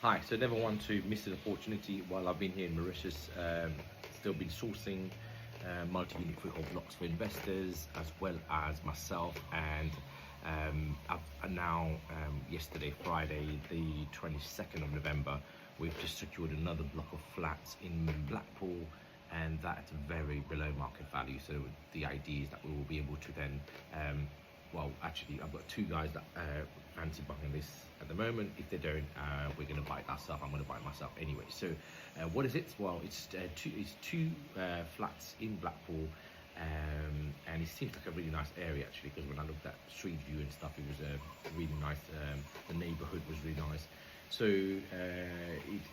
Hi, so never want to miss an opportunity while I've been here in Mauritius. Still been sourcing multi-unit freehold blocks for investors as well as myself, and I've now yesterday, Friday, the 22nd of November, we've just secured another block of flats in Blackpool, and that's very below market value. So the idea is that we will be able to then well, actually, I've got two guys that fancy buying this at the moment. If they don't, we're going to buy it ourselves. I'm going to buy it myself anyway. So, what is it? Well, it's two flats in Blackpool, and it seems like a really nice area actually. Because when I looked at street view and stuff, it was really nice. The neighbourhood was really nice. So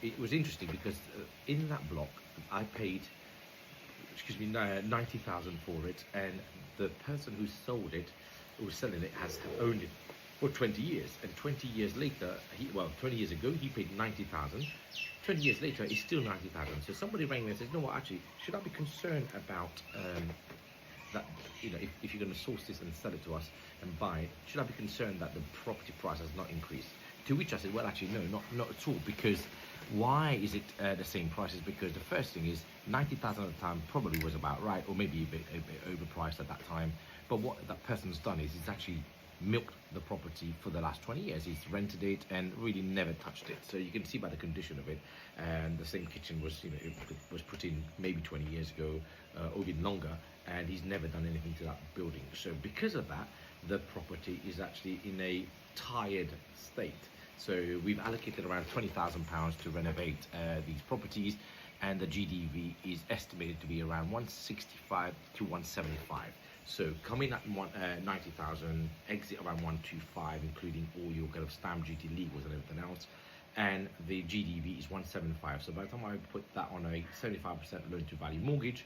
it was interesting because in that block, I paid, 90,000 for it, and the person who sold it, who was selling it, has owned it for 20 years. And 20 years later, 20 years ago, he paid 90,000. 20 years later, it's still 90,000. So somebody rang me and said, "No, what? Actually, should I be concerned about that? You know, if you're going to source this and sell it to us and buy it, should I be concerned that the property price has not increased?" To which I said, "Well, actually, no, not at all. Because why is it the same prices? Because the first thing is 90,000 at the time probably was about right, or maybe a bit overpriced at that time. But what that person's done is he's actually milked the property for the last 20 years. He's rented it and really never touched it. So you can see by the condition of it. And the same kitchen was, it was put in maybe 20 years ago, or even longer, and he's never done anything to that building. So because of that, the property is actually in a tired state. So we've allocated around £20,000 to renovate these properties, and the GDV is estimated to be around 165 to 175. So coming at 90,000, exit around 125, including all your kind of stamp duty, legals, and everything else. And the GDV is 175. So by the time I put that on a 75% loan to value mortgage,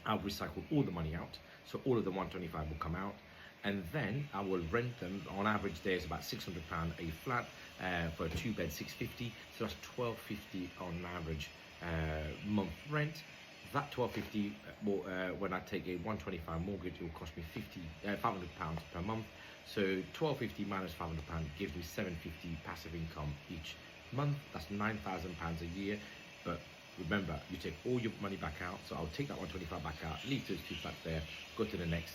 I'll recycle all the money out. So all of the 125 will come out, and then I will rent them. On average, there's about £600 a flat for a 2-bed, 650. So that's £1,250 on average month rent. That £1,250, when I take a 125 mortgage, it will cost me £500 per month. So £1,250 minus £500 gives me £750 passive income each month. That's £9,000 a year. But remember, you take all your money back out. So I'll take that 125 back out, leave those two flats there, go to the next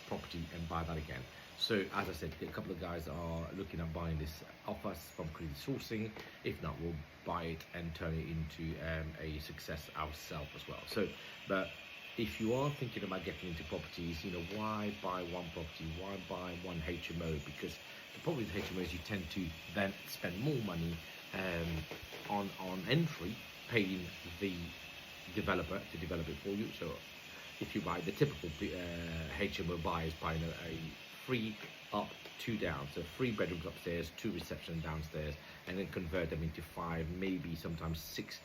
property and buy that again. So as I said, a couple of guys are looking at buying this off us from Quiddity Sourcing. If not, we'll buy it and turn it into a success ourselves as well. So, but if you are thinking about getting into properties, why buy one property? Why buy one HMO? Because the problem with HMOs, you tend to then spend more money on entry, paying the developer to develop it for you. So if you buy the typical HMO buyers buying a 3 up, 2 down, so 3 bedrooms upstairs, 2 reception downstairs, and then convert them into 5, maybe sometimes 6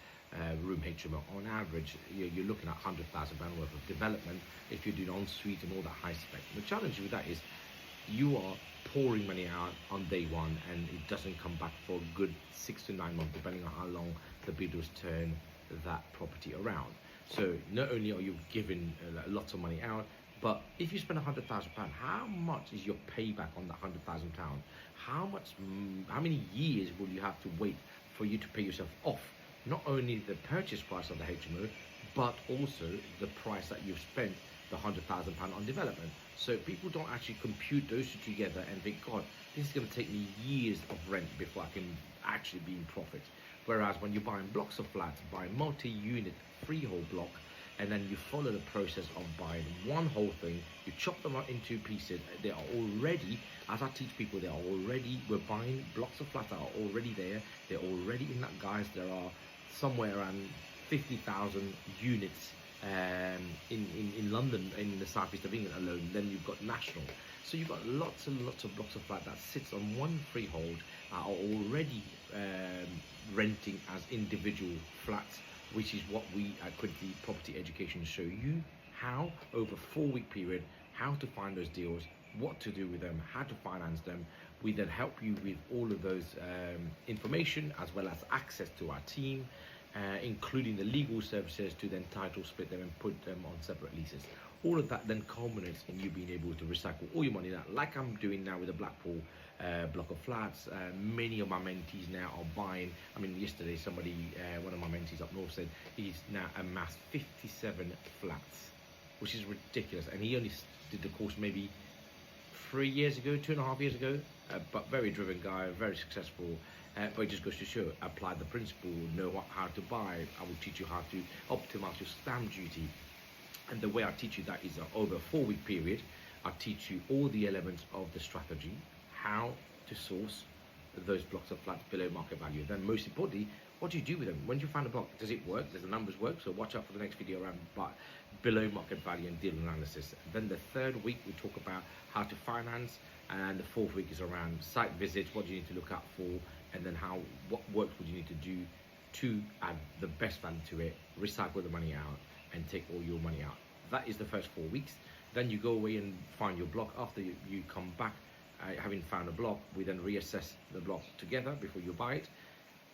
room HMO. On average, you're looking at £100,000 worth of development if you're doing ensuite and all that high spec. The challenge with that is you are pouring money out on day one, and it doesn't come back for a good 6 to 9 months, depending on how long the builders turn that property around. So not only are you giving lots of money out, but if you spend £100,000, how much is your payback on that £100,000? How many years will you have to wait for you to pay yourself off? Not only the purchase price of the HMO, but also the price that you've spent the £100,000 on development. So people don't actually compute those two together and think, God, this is going to take me years of rent before I can actually be in profit. Whereas when you're buying blocks of flats, buy multi-unit freehold block, and then you follow the process of buying one whole thing, you chop them up into pieces. They are already, as I teach people, we're buying blocks of flats that are already there. They're already in that, guys. There are somewhere around 50,000 units in London, in the southeast of England alone. Then you've got national. So you've got lots and lots of blocks of flat that sits on one freehold, are already renting as individual flats, which is what we at Quiddity Property Education show you how, over a 4-week period, how to find those deals, what to do with them, how to finance them. We then help you with all of those information, as well as access to our team, including the legal services to then title split them and put them on separate leases. All of that then culminates in you being able to recycle all your money, that like I'm doing now with the Blackpool block of flats. Many of my mentees now are buying. I mean, yesterday somebody, one of my mentees up north, said he's now amassed 57 flats, which is ridiculous. And he only did the course maybe 3 years ago, 2.5 years ago. But very driven guy, very successful. But it just goes to show, apply the principle, know how to buy. I will teach you how to optimize your stamp duty. And the way I teach you that is over a 4-week period. I teach you all the elements of the strategy, how to source those blocks of flats below market value. Then most importantly, what do you do with them? When you find a block, does it work? Does the numbers work? So watch out for the next video around below market value and deal analysis. Then the 3rd week, we talk about how to finance. And the 4th week is around site visits, what do you need to look out for, and then what work would you need to do to add the best value to it, recycle the money out, and take all your money out. That is the first 4 weeks. Then you go away and find your block. After you come back, having found a block, we then reassess the block together before you buy it.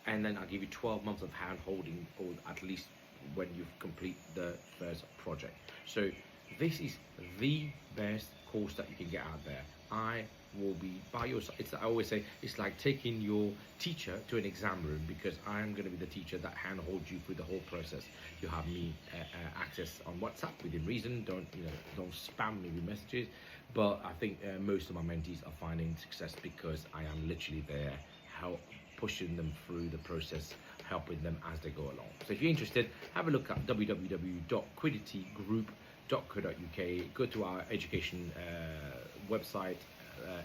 And then I'll give you 12 months of hand holding, or at least when you complete the first project. So this is the best course that you can get out there. I will be by your side. I always say it's like taking your teacher to an exam room, because I am going to be the teacher that hand holds you through the whole process. You have me access on WhatsApp within reason. Don't spam me with messages. But I think most of my mentees are finding success because I am literally there, pushing them through the process, helping them as they go along. So if you're interested, have a look at www.quidditygroup.co.uk. Go to our education website,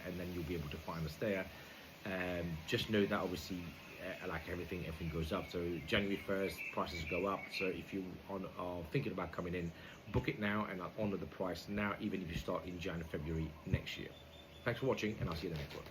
and then you'll be able to find us there. Just know that obviously, like everything goes up. So January 1st, prices go up. So if you are thinking about coming in, book it now, and I'll honor the price now, even if you start in January, February next year. Thanks for watching, and I'll see you in the next one.